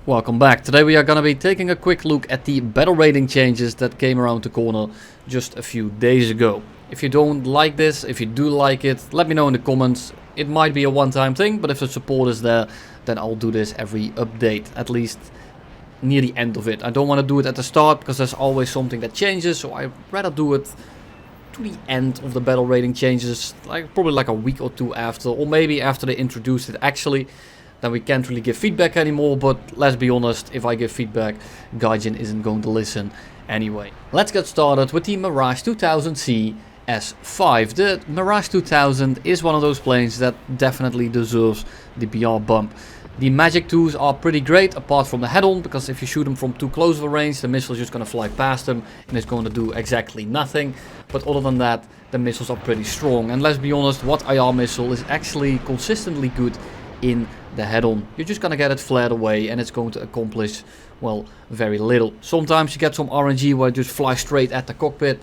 Welcome back. Today we are going to be taking a quick look at the battle rating changes that came around the corner just a few days ago. If you don't like this, if you do like it, let me know in the comments. It might be a one-time thing, but if the support is there, then I'll do this every update, at least near the end of it. I don't want to do it at the start because there's always something that changes, so I'd rather do it to the end of the battle rating changes, probably like a week or two after, or maybe after they introduced it actually. Then we can't really give feedback anymore, but let's be honest, if I give feedback, Gaijin isn't going to listen anyway. Let's get started with the Mirage 2000C S5. The Mirage 2000 is one of those planes that definitely deserves the BR bump. The magic 2s are pretty great, apart from the head-on, because if you shoot them from too close of a range, the missile is just going to fly past them and it's going to do exactly nothing. But other than that, the missiles are pretty strong. And let's be honest, what IR missile is actually consistently good in the head-on. You're just gonna get it flared away and it's going to accomplish, well, very little. Sometimes you get some RNG where it just flies straight at the cockpit,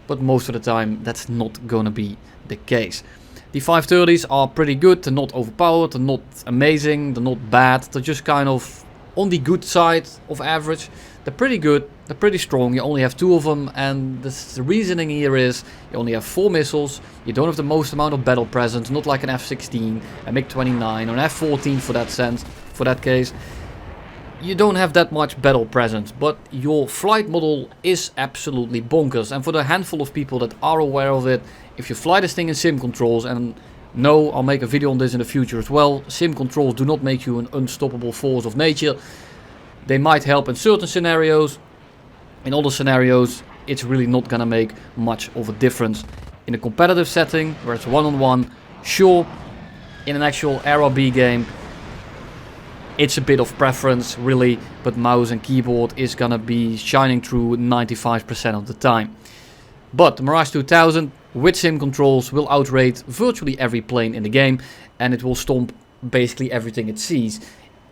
but most of the time that's not gonna be the case. The 530s are pretty good. They're not overpowered, they're not amazing, they're not bad, they're just kind of on the good side of average. They're pretty good, they're pretty strong. You only have 2 of them, and the reasoning here is you only have 4 missiles. You don't have the most amount of battle presence, not like an F-16, a MiG-29, or an F-14 for that case. You don't have that much battle presence, but your flight model is absolutely bonkers. And for the handful of people that are aware of it, if you fly this thing in sim controls, and no, I'll make a video on this in the future as well, sim controls do not make you an unstoppable force of nature. They might help in certain scenarios. In other scenarios, it's really not gonna make much of a difference. In a competitive setting, where it's one-on-one, sure. In an actual RRB game, it's a bit of preference, really, but mouse and keyboard is gonna be shining through 95% of the time. But the Mirage 2000, with sim controls, will outrate virtually every plane in the game, and it will stomp basically everything it sees.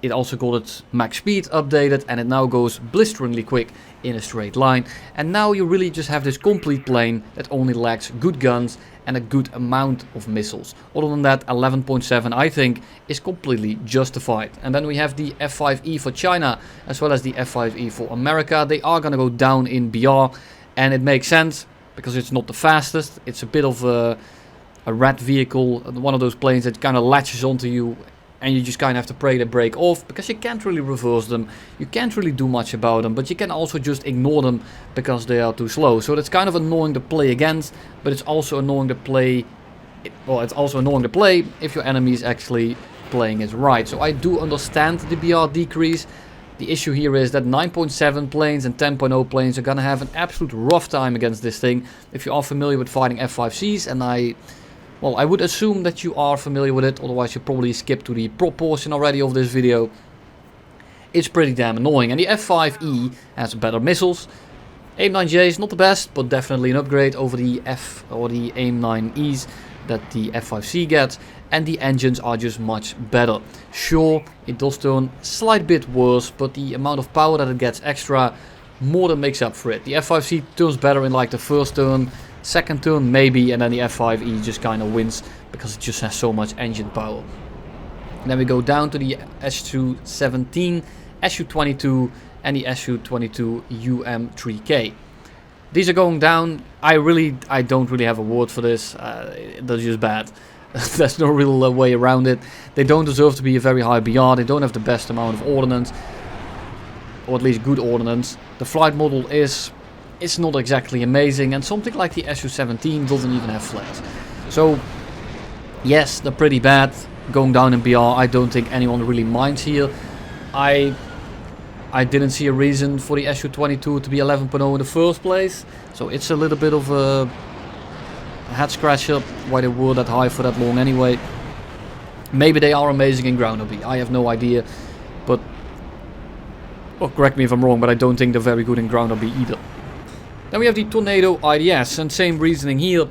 It also got its max speed updated, and it now goes blisteringly quick in a straight line. And now you really just have this complete plane that only lacks good guns and a good amount of missiles. Other than that, 11.7 I think is completely justified. And then we have the F-5E for China as well as the F-5E for America. They are going to go down in BR, and it makes sense because it's not the fastest. It's a bit of a rat vehicle, one of those planes that kind of latches onto you, and you just kind of have to pray they break off, because you can't really reverse them, you can't really do much about them, but you can also just ignore them because they are too slow. So that's kind of annoying to play against, but it's also annoying to play, well, it's also annoying to play if your enemy is actually playing it right. So I do understand the BR decrease. The issue here is that 9.7 planes and 10.0 planes are gonna have an absolute rough time against this thing. If you are familiar with fighting F-5Cs, and I would assume that you are familiar with it, otherwise you probably skipped to the prop portion already of this video. It's pretty damn annoying, and the F-5E has better missiles. AIM-9J is not the best, but definitely an upgrade over the F or the AIM-9Es that the F-5C gets, and the engines are just much better. Sure, it does turn a slight bit worse, but the amount of power that it gets extra more than makes up for it. The F-5C turns better in like the first turn, second turn maybe, and then the F-5E just kind of wins because it just has so much engine power. And then we go down to the SU-17, SU-22 and the SU-22 UM3K. These are going down. I don't really have a word for this. They're just bad. There's no real way around it. They don't deserve to be a very high BR. They don't have the best amount of ordnance, or at least good ordnance. The flight model it's not exactly amazing, and something like the SU-17 doesn't even have flares. So yes, they're pretty bad. Going down in BR, I don't think anyone really minds here. I didn't see a reason for the SU-22 to be 11.0 in the first place, so it's a little bit of a head scratcher why they were that high for that long anyway. Maybe they are amazing in ground RB, I have no idea, but well, correct me if I'm wrong, but I don't think they're very good in ground RB either. Then we have the Tornado IDS, and same reasoning here.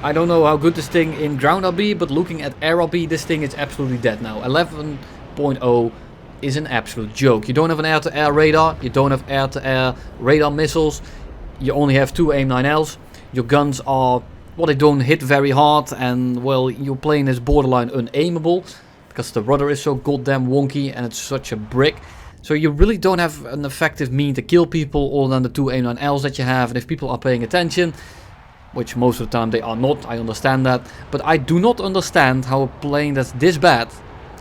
I don't know how good this thing in ground RB, but looking at air RB, this thing is absolutely dead now. 11.0 is an absolute joke. You don't have an air-to-air radar, you don't have air-to-air radar missiles, you only have 2 AIM-9Ls. Your guns are, well, they don't hit very hard, and well, your plane is borderline unaimable. because the rudder is so goddamn wonky and it's such a brick. So you really don't have an effective mean to kill people other than the 2 A9Ls that you have. And if people are paying attention, which most of the time they are not, I understand that. But I do not understand how a plane that's this bad,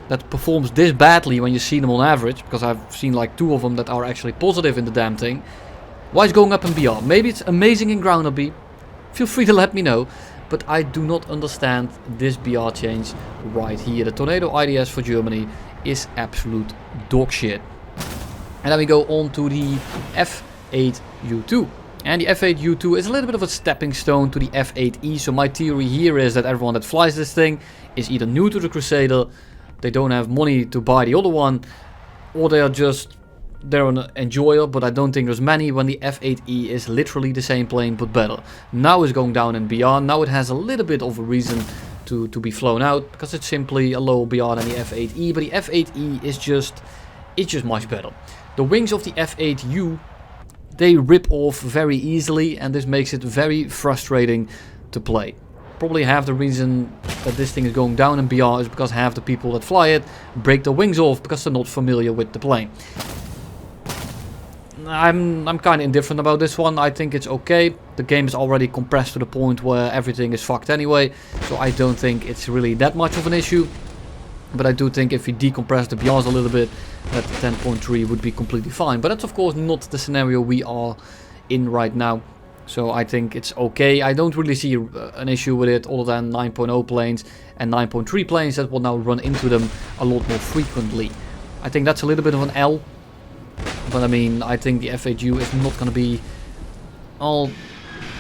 that performs this badly when you see them on average, because I've seen like 2 of them that are actually positive in the damn thing, why it's going up in BR. Maybe it's amazing in ground LB, feel free to let me know, but I do not understand this BR change right here. The Tornado IDS for Germany is absolute dog shit. And then we go on to the F-8U2. And the F-8U2 is a little bit of a stepping stone to the F-8E. So my theory here is that everyone that flies this thing is either new to the Crusader, they don't have money to buy the other one, or they're an enjoyer, but I don't think there's many, when the F-8E is literally the same plane but better. Now it's going down in BR, now it has a little bit of a reason to be flown out, because it's simply a lower BR than the F-8E, but the F-8E is just much better. The wings of the F-8U, they rip off very easily, and this makes it very frustrating to play. Probably half the reason that this thing is going down in BR is because half the people that fly it break their wings off because they're not familiar with the plane. I'm kind of indifferent about this one. I think it's okay. The game is already compressed to the point where everything is fucked anyway, so I don't think it's really that much of an issue. But I do think if we decompress the BRs a little bit, that 10.3 would be completely fine. But that's of course not the scenario we are in right now. So I think it's okay. I don't really see an issue with it other than 9.0 planes and 9.3 planes that will now run into them a lot more frequently. I think that's a little bit of an L. But I mean, I think the F-8U is not going to be all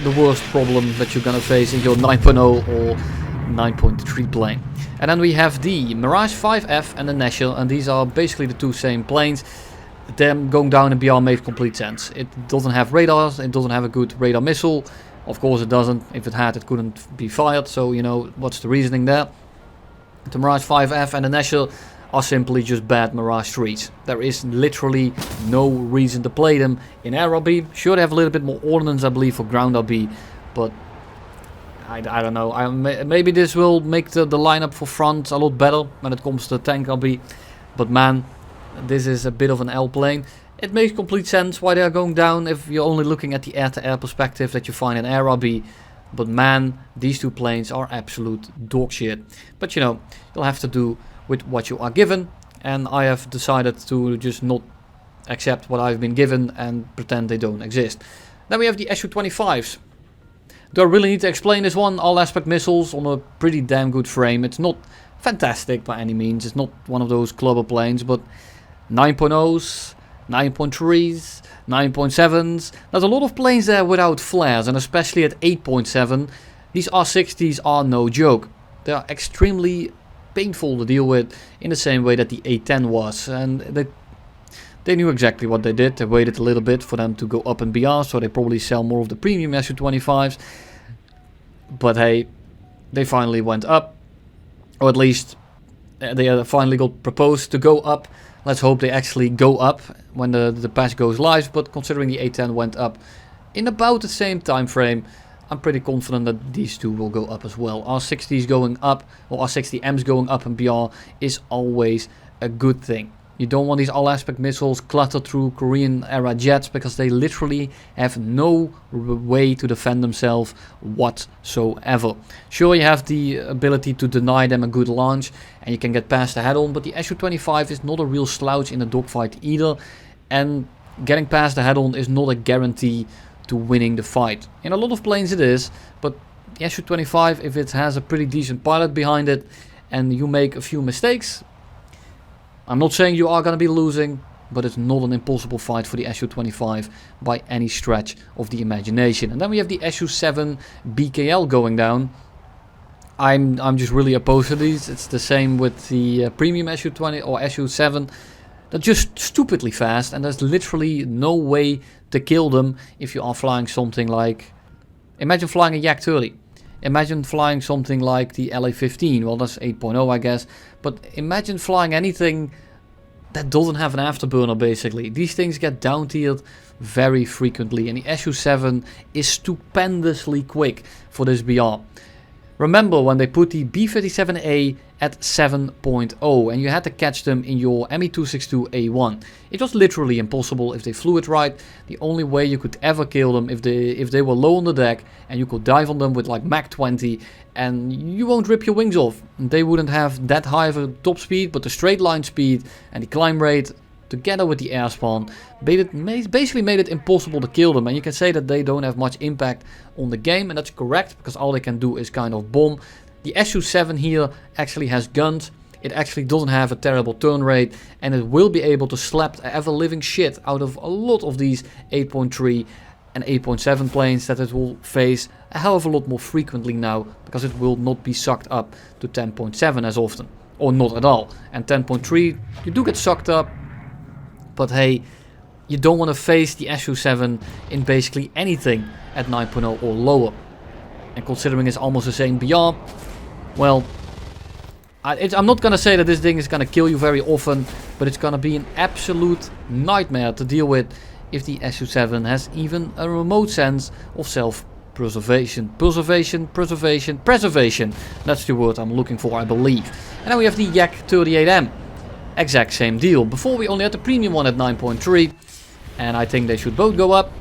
the worst problem that you're going to face in your 9.0 or 9.3 plane. And then we have the Mirage 5F and the National, and these are basically the 2 same planes. Them going down in BR made complete sense. It doesn't have radars, it doesn't have a good radar missile. Of course it doesn't. If it had, it couldn't be fired, so you know, what's the reasoning there? The Mirage 5F and the National are simply just bad Mirage 3s. There is literally no reason to play them in air RB. Sure, they have a little bit more ordnance, I believe, for ground RB, but I don't know. Maybe this will make the lineup for front a lot better when it comes to tank RB, but man, this is a bit of an L plane. It makes complete sense why they are going down if you're only looking at the air-to-air perspective that you find in air RB. But man, these 2 planes are absolute dog shit. But you know, you'll have to do with what you are given, and I have decided to just not accept what I've been given and pretend they don't exist. Then we have the SU-25s. Do I really need to explain this one? All aspect missiles on a pretty damn good frame. It's not fantastic by any means. It's not one of those clubber planes, but 9.0s, 9.3s, 9.7s. There's a lot of planes there without flares, and especially at 8.7, these R60s are no joke. They are extremely painful to deal with in the same way that the A10 was, and they knew exactly what they did. They waited a little bit for them to go up in BR, so they probably sell more of the premium SU-25s. But hey, they finally went up, or at least they finally got proposed to go up. Let's hope they actually go up when the patch goes live, but considering the A10 went up in about the same time frame, I'm pretty confident that these 2 will go up as well. R60s going up, or R60Ms going up in BR is always a good thing. You don't want these all-aspect missiles cluttered through Korean-era jets, because they literally have no way to defend themselves whatsoever. Sure, you have the ability to deny them a good launch, and you can get past the head-on, but the SU-25 is not a real slouch in a dogfight either, and getting past the head-on is not a guarantee to winning the fight. In a lot of planes it is, but the SU-25, if it has a pretty decent pilot behind it, and you make a few mistakes, I'm not saying you are going to be losing, but it's not an impossible fight for the SU-25 by any stretch of the imagination. And then we have the SU-7 BKL going down. I'm just really opposed to these. It's the same with the premium SU-20 or SU-7. They're just stupidly fast, and there's literally no way to kill them if you are flying something like... Imagine flying a Yak-30. Imagine flying something like the LA-15. Well, that's 8.0, I guess. But imagine flying anything that doesn't have an afterburner, basically. These things get down-tiered very frequently. And the SU-7 is stupendously quick for this BR. Remember when they put the B-57A at 7.0 and you had to catch them in your Me-262A1. It was literally impossible if they flew it right. The only way you could ever kill them if they were low on the deck, and you could dive on them with like Mach 20 and you won't rip your wings off. They wouldn't have that high of a top speed, but the straight line speed and the climb rate together with the airspan basically made it impossible to kill them. And you can say that they don't have much impact on the game, and that's correct, because all they can do is kind of bomb. The Su-7 here actually has guns. It actually doesn't have a terrible turn rate, and it will be able to slap the ever-living shit out of a lot of these 8.3 and 8.7 planes that it will face a hell of a lot more frequently now, because it will not be sucked up to 10.7 as often, or not at all. And 10.3 you do get sucked up, but hey, you don't want to face the Su-7 in basically anything at 9.0 or lower. And considering it's almost the same BR, well, I'm not going to say that this thing is going to kill you very often, but it's going to be an absolute nightmare to deal with if the Su-7 has even a remote sense of self-preservation. Preservation. That's the word I'm looking for, I believe. And then we have the Yak-38M. Exact same deal. Before we only had the premium one at 9.3, and I think they should both go up.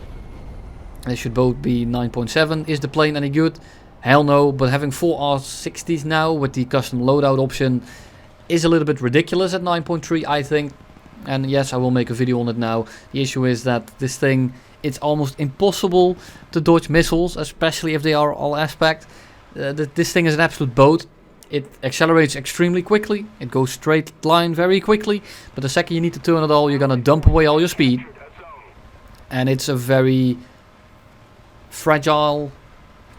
They should both be 9.7. Is the plane any good? Hell no, but having 4 R60s now with the custom loadout option is a little bit ridiculous at 9.3, I think. And yes, I will make a video on it now. The issue is that this thing, it's almost impossible to dodge missiles, especially if they are all aspect. This thing is an absolute boat. It accelerates extremely quickly. It goes straight line very quickly. But the second you need to turn it all, you're gonna dump away all your speed. And it's a very fragile,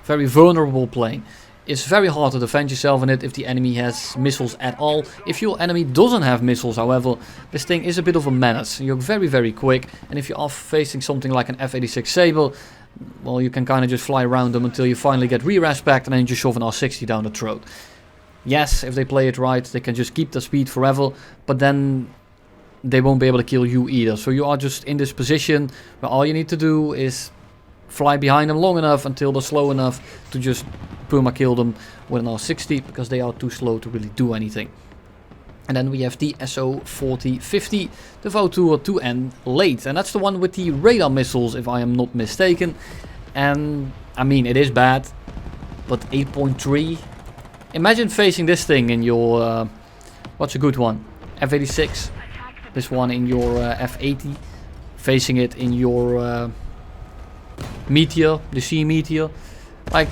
very vulnerable plane. It's very hard to defend yourself in it if the enemy has missiles at all. If your enemy doesn't have missiles, however, this thing is a bit of a menace. You're very, very quick. And if you are facing something like an F-86 Sabre, well, you can kind of just fly around them until you finally get rear aspect and then you just shove an R60 down the throat. Yes, if they play it right, they can just keep the speed forever, but then they won't be able to kill you either. So you are just in this position where all you need to do is fly behind them long enough until they're slow enough to just perma kill them with an R60, because they are too slow to really do anything. And then we have the SO.4050, the Vautour 2N late, and that's the one with the radar missiles, if I am not mistaken. And I mean, it is bad, but 8.3. Imagine facing this thing in your, what's a good one? F-86. This one in your F-80. Facing it in your Meteor, the Sea Meteor. Like,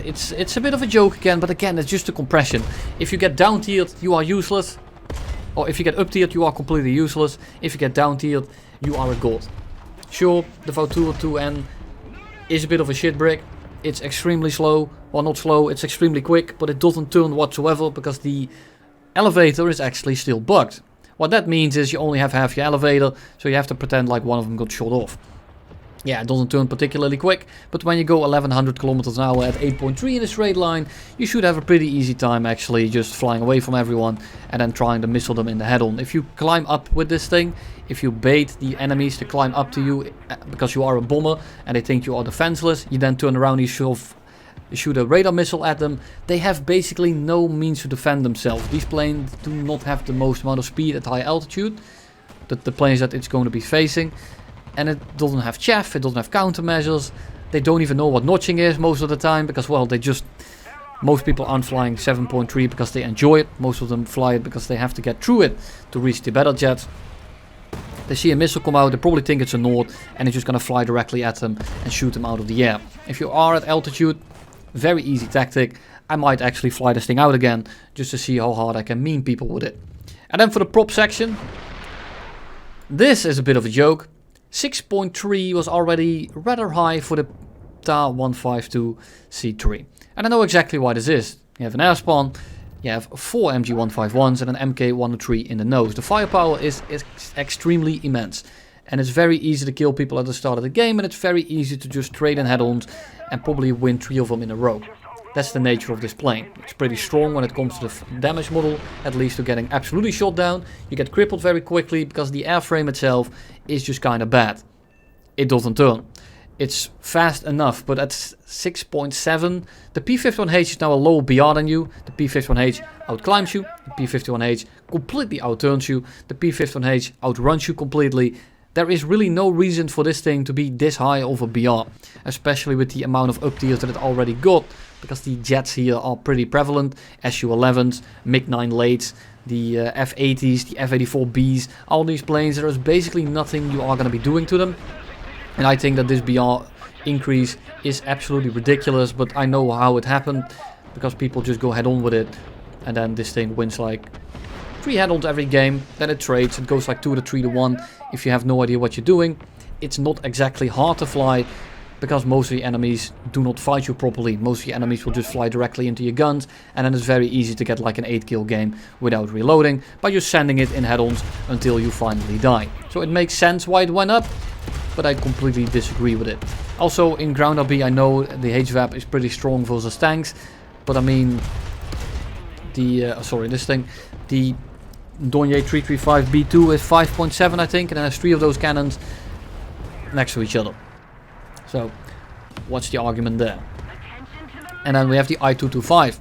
it's a bit of a joke again, but again, it's just a compression. If you get down tiered, you are useless. Or if you get up tiered, you are completely useless. If you get down tiered, you are a god. Sure, the Vautour 2N is a bit of a shit brick. It's extremely slow. Well, not slow, it's extremely quick, but it doesn't turn whatsoever because the elevator is actually still bugged. What that means is you only have half your elevator, so you have to pretend like one of them got shot off. Yeah, it doesn't turn particularly quick, but when you go 1100 kilometers an hour at 8.3 in a straight line, you should have a pretty easy time actually just flying away from everyone and then trying to missile them in the head-on. If you climb up with this thing, if you bait the enemies to climb up to you because you are a bomber and they think you are defenseless, you then turn around and you shoot a radar missile at them, they have basically no means to defend themselves. These planes do not have the most amount of speed at high altitude, the planes that it's going to be facing. And it doesn't have chaff, it doesn't have countermeasures. They don't even know what notching is most of the time because, well, most people aren't flying 7.3 because they enjoy it. Most of them fly it because they have to get through it to reach the battle jets. They see a missile come out, they probably think it's a Nord, and they're just going to fly directly at them and shoot them out of the air. If you are at altitude, very easy tactic. I might actually fly this thing out again just to see how hard I can mean people with it. And then for the prop section, this is a bit of a joke. 6.3 was already rather high for the Ta-152 C3. And I know exactly why this is. You have an airspan, you have 4 MG151s and an MK103 in the nose. The firepower is extremely immense. And it's very easy to kill people at the start of the game, and it's very easy to just trade in head-ons and probably win 3 of them in a row. That's the nature of this plane. It's pretty strong when it comes to the damage model, at least to getting absolutely shot down. You get crippled very quickly because the airframe itself is just kind of bad. It doesn't turn. it's fast enough, but at 6.7, the P51H is now a lower BR than you. The P51H outclimbs you, the P51H completely outturns you, the P51H outruns you completely. There is really no reason for this thing to be this high of a BR, especially with the amount of up tiers that it already got, because the jets here are pretty prevalent. SU-11s, MiG-9 Lates, the F-80s, the F-84Bs, all these planes, there is basically nothing you are going to be doing to them. And I think that this BR increase is absolutely ridiculous, but I know how it happened, because people just go head on with it, and then this thing wins like 3 head-ons every game, then it trades, it goes like 2 to 3 to 1 if you have no idea what you're doing. It's not exactly hard to fly, because most of the enemies do not fight you properly. Most of the enemies will just fly directly into your guns, and then it's very easy to get like an 8-kill game without reloading, by just sending it in head-ons until you finally die. So it makes sense why it went up, but I completely disagree with it. Also, in ground RB, I know the HVAP is pretty strong versus tanks, but I mean, the Dornier 335B2 is 5.7, I think, and it has 3 of those cannons next to each other. So, what's the argument there? And then we have the I-225.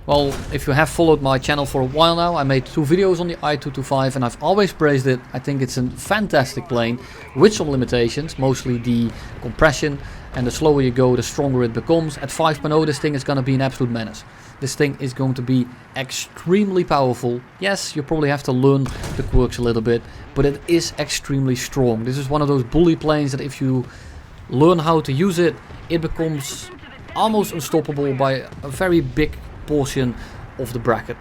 Well, if you have followed my channel for a while now, I made 2 videos on the I-225 and I've always praised it. I think it's a fantastic plane with some limitations, mostly the compression, and the slower you go, the stronger it becomes. At 5.0, this thing is going to be an absolute menace. This thing is going to be extremely powerful. Yes, you probably have to learn the quirks a little bit, but it is extremely strong. This is one of those bully planes that if you learn how to use it, it becomes almost unstoppable by a very big portion of the bracket.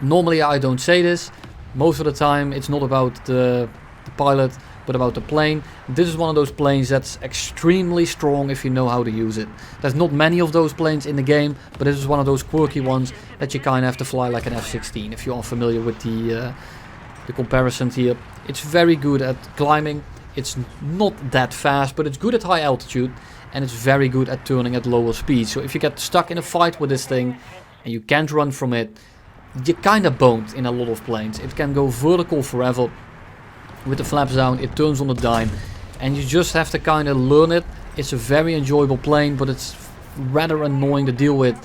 Normally I don't say this. Most of the time it's not about the pilot, but about the plane. This is one of those planes that's extremely strong if you know how to use it. There's not many of those planes in the game, but this is one of those quirky ones that you kind of have to fly like an F-16 if you are familiar with the comparisons here. It's very good at climbing. It's not that fast, but it's good at high altitude, and it's very good at turning at lower speed. So if you get stuck in a fight with this thing and you can't run from it, you're kind of boned in a lot of planes. It can go vertical forever with the flaps down, it turns on a dime, and you just have to kind of learn it. It's a very enjoyable plane, but it's rather annoying to deal with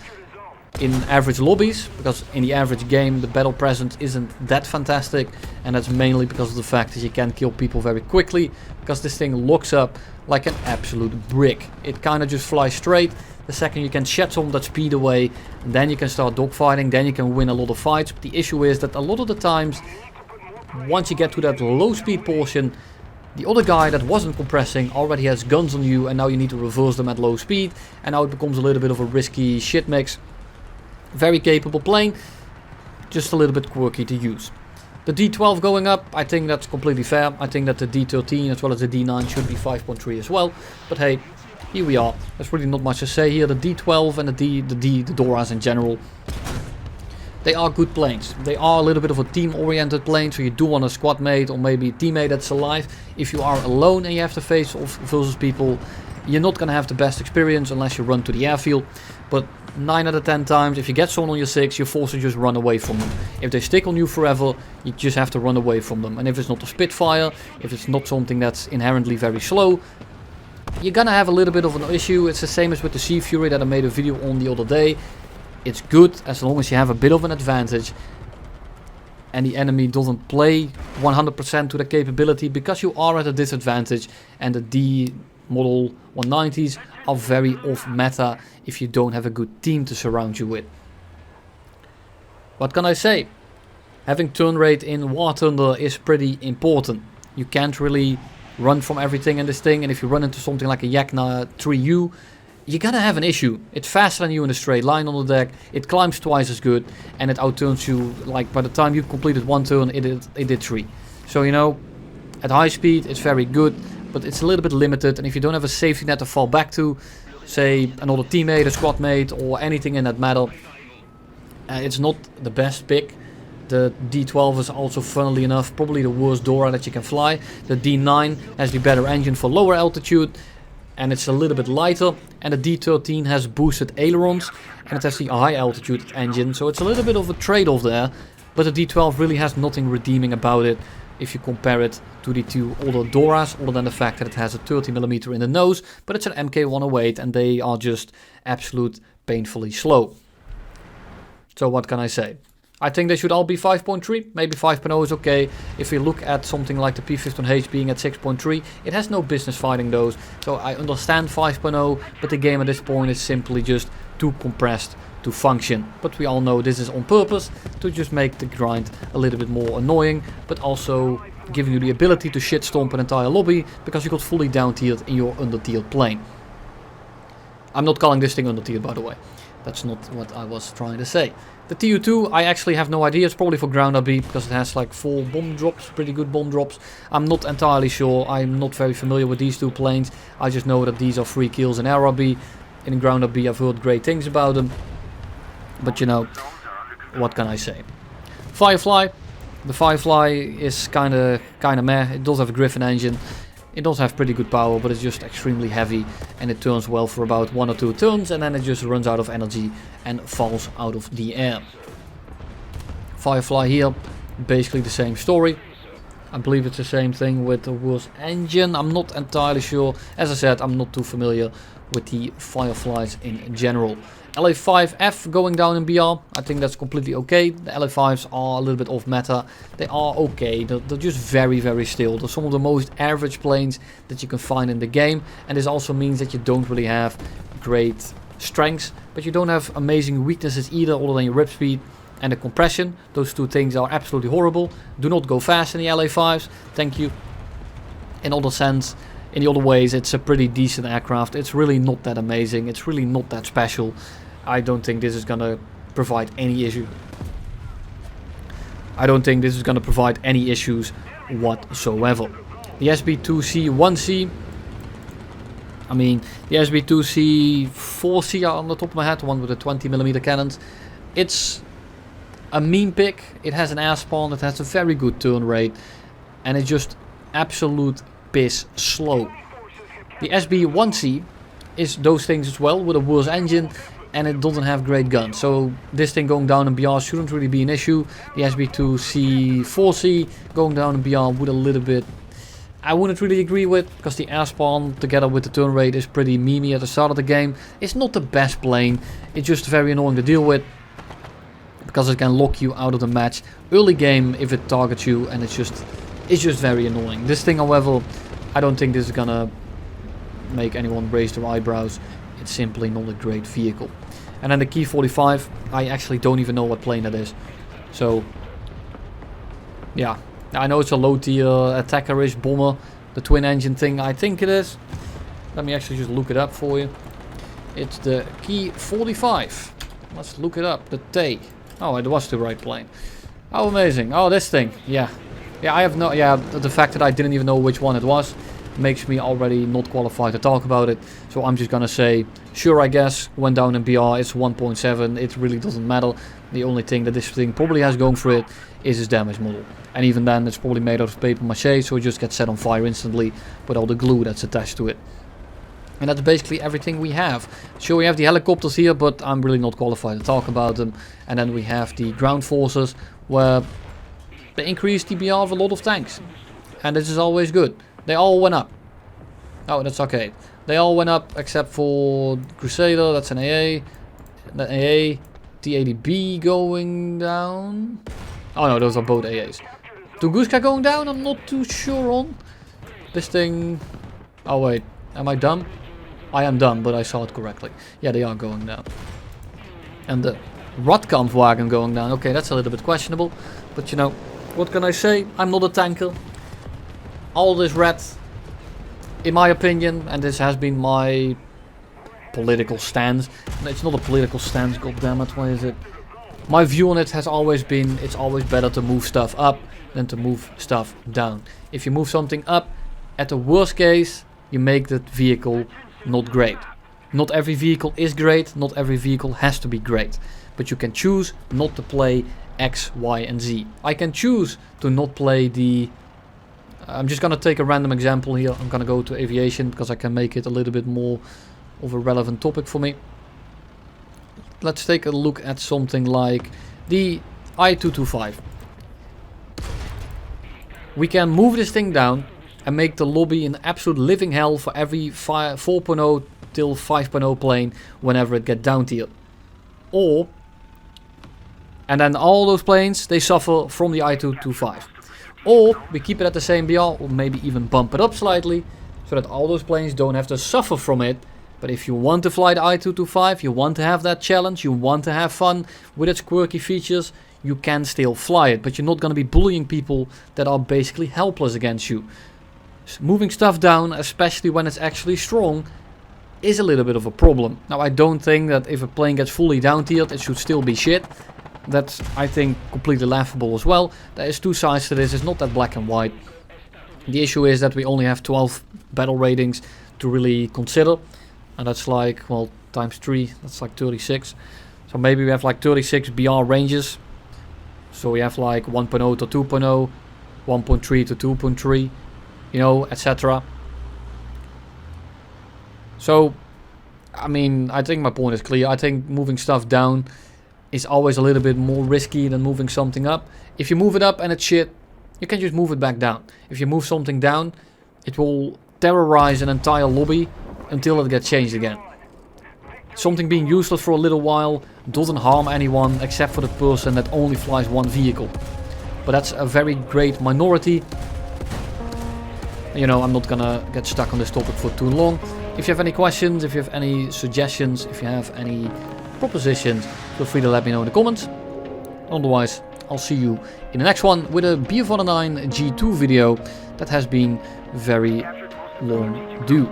in average lobbies, because in the average game the battle presence isn't that fantastic, and that's mainly because of the fact that you can kill people very quickly, because this thing locks up like an absolute brick. It kind of just flies straight. The second you can shed some of that speed away, then you can start dogfighting, then you can win a lot of fights. But the issue is that a lot of the times, once you get to that low speed portion, the other guy that wasn't compressing already has guns on you, and now you need to reverse them at low speed, and now it becomes a little bit of a risky shit mix. Very capable plane, just a little bit quirky to use. The D12 going up, I think that's completely fair. I think that the D13 as well as the D9 should be 5.3 as well. But hey, here we are. There's really not much to say here. The D12 and the Doras in general, they are good planes. They are a little bit of a team-oriented plane, so you do want a squad mate or maybe a teammate that's alive. If you are alone and you have to face off versus people, you're not going to have the best experience unless you run to the airfield. But 9 out of 10 times, if you get someone on your 6, you're forced to just run away from them. If they stick on you forever, you just have to run away from them. And if it's not a Spitfire, if it's not something that's inherently very slow, you're gonna have a little bit of an issue. It's the same as with the Sea Fury that I made a video on the other day. It's good as long as you have a bit of an advantage and the enemy doesn't play 100% to their capability, because you are at a disadvantage, and the D model 190s are very off meta if you don't have a good team to surround you with. What can I say? Having turn rate in War Thunder is pretty important. You can't really run from everything in this thing, and if you run into something like a Yakna 3U, you're gonna have an issue. It's faster than you in a straight line on the deck, it climbs twice as good, and it outturns you. Like by the time you completed one turn, it did 3. So you know, at high speed it's very good, but it's a little bit limited, and if you don't have a safety net to fall back to, say another teammate, a squad mate, or anything in that matter, it's not the best pick. The D12 is also, funnily enough, probably the worst Dora that you can fly. The D9 has the better engine for lower altitude, and it's a little bit lighter, and the D13 has boosted ailerons, and it has the high altitude engine, so it's a little bit of a trade-off there, but the D12 really has nothing redeeming about it. if you compare it to the two older Doras, other than the fact that it has a 30mm in the nose, but it's an MK108 and they are just absolute painfully slow. So what can I say? I think they should all be 5.3, maybe 5.0 is okay. If we look at something like the P15H being at 6.3, it has no business fighting those. So I understand 5.0, but the game at this point is simply just too compressed to function. But we all know this is on purpose, to just make the grind a little bit more annoying, but also giving you the ability to shit stomp an entire lobby, because you got fully down tiered in your under tiered plane. I'm not calling this thing under tiered, by the way. That's not what I was trying to say. The TU2, I actually have no idea. It's probably for ground RB because it has like 4 bomb drops, pretty good bomb drops. I'm not entirely sure. I'm not very familiar with these two planes. I just know that these are free kills in air RB. In ground RB, I've heard great things about them. But you know, what can I say? Firefly. The Firefly is kind of meh. It does have a Griffin engine. It does have pretty good power, but it's just extremely heavy and it turns well for about 1 or 2 turns and then it just runs out of energy and falls out of the air. Firefly here, basically the same story. I believe it's the same thing with the worst engine. I'm not entirely sure. As I said, I'm not too familiar with the Fireflies in general. La-5f going down in BR, I think that's completely okay. The La-5s are a little bit off meta. They are okay, they're just very still. They're some of the most average planes that you can find in the game. And this also means that you don't really have great strengths, but you don't have amazing weaknesses either, other than your rip speed and the compression. Those two things are absolutely horrible. Do not go fast in the La-5s, thank you. In other sense, in the other ways, it's a pretty decent aircraft. It's really not that amazing. It's really not that special. I don't think this is gonna provide any issue. I don't think this is gonna provide any issues whatsoever. The SB2C 1C. I mean, the SB2C 4C on the top of my head, the one with the 20mm cannons. It's a mean pick. It has an air spawn. It has a very good turn rate, and it's just absolute piss slow. The SB1C is those things as well, with a worse engine, and it doesn't have great guns. So this thing going down in BR shouldn't really be an issue. The SB2C 4C going down in BR would a little bit, I wouldn't really agree with, because the air spawn together with the turn rate is pretty memey at the start of the game. It's not the best plane. It's just very annoying to deal with, because it can lock you out of the match early game if it targets you, and it's just very annoying. This thing, however, I don't think this is gonna make anyone raise their eyebrows. It's simply not a great vehicle. And then the Key 45, I actually don't even know what plane that is. So, yeah. I know it's a low tier attacker-ish bomber. The twin engine thing, I think it is. Let me actually just look it up for you. It's the Key 45. Let's look it up. The T. Oh, it was the right plane. Oh, amazing. Oh, this thing. Yeah. Yeah, I have no... Yeah, the fact that I didn't even know which one it was makes me already not qualified to talk about it. So I'm just gonna say, sure, I guess, went down in BR, it's 1.7, it really doesn't matter. The only thing that this thing probably has going for it is its damage model. And even then, it's probably made out of paper mache, so it just gets set on fire instantly with all the glue that's attached to it. And that's basically everything we have. Sure, we have the helicopters here, but I'm really not qualified to talk about them. And then we have the ground forces, where they increased the BR of a lot of tanks. And this is always good. They all went up. Oh, that's okay. They all went up except for Crusader, that's an AA. The AA, T80B going down. Oh no, those are both AAs. Tunguska going down, I'm not too sure on. This thing... Oh wait, am I dumb? I am dumb, but I saw it correctly. Yeah, they are going down. And the Radkampfwagen going down. Okay, that's a little bit questionable. But you know, what can I say? I'm not a tanker. All this red, in my opinion, and this has been my political stance. It's not a political stance, goddammit, what is it? My view on it has always been, it's always better to move stuff up than to move stuff down. If you move something up, at the worst case, you make that vehicle not great. Not every vehicle is great, not every vehicle has to be great. But you can choose not to play X, Y and Z. I can choose to not play the... I'm just gonna take a random example here. I'm gonna go to aviation because I can make it a little bit more of a relevant topic for me. Let's take a look at something like the I-225. we can move this thing down and make the lobby an absolute living hell for every 4.0 till 5.0 plane whenever it gets down tiered. And then all those planes, they suffer from the I225. Or we keep it at the same BR, or maybe even bump it up slightly, so that all those planes don't have to suffer from it. But if you want to fly the I225, you want to have that challenge, you want to have fun with its quirky features, you can still fly it. But you're not going to be bullying people that are basically helpless against you. Moving stuff down, especially when it's actually strong, is a little bit of a problem. Now, I don't think that if a plane gets fully down tiered, it should still be shit. That's, I think, completely laughable as well. There is two sides to this, it's not that black and white. The issue is that we only have 12 battle ratings to really consider. And that's like, well, times 3, that's like 36. So maybe we have like 36 BR ranges. So we have like 1.0 to 2.0, 1.3 to 2.3, you know, etc. So, I mean, I think my point is clear. I think moving stuff down is always a little bit more risky than moving something up. If you move it up and it's shit, you can just move it back down. If you move something down, it will terrorize an entire lobby until it gets changed again. Something being useless for a little while doesn't harm anyone except for the person that only flies one vehicle. But that's a very great minority. You know, I'm not gonna get stuck on this topic for too long. If you have any questions, if you have any suggestions, if you have any propositions, feel free to let me know in the comments. Otherwise, I'll see you in the next one with a BF-49 G2 video that has been very long due.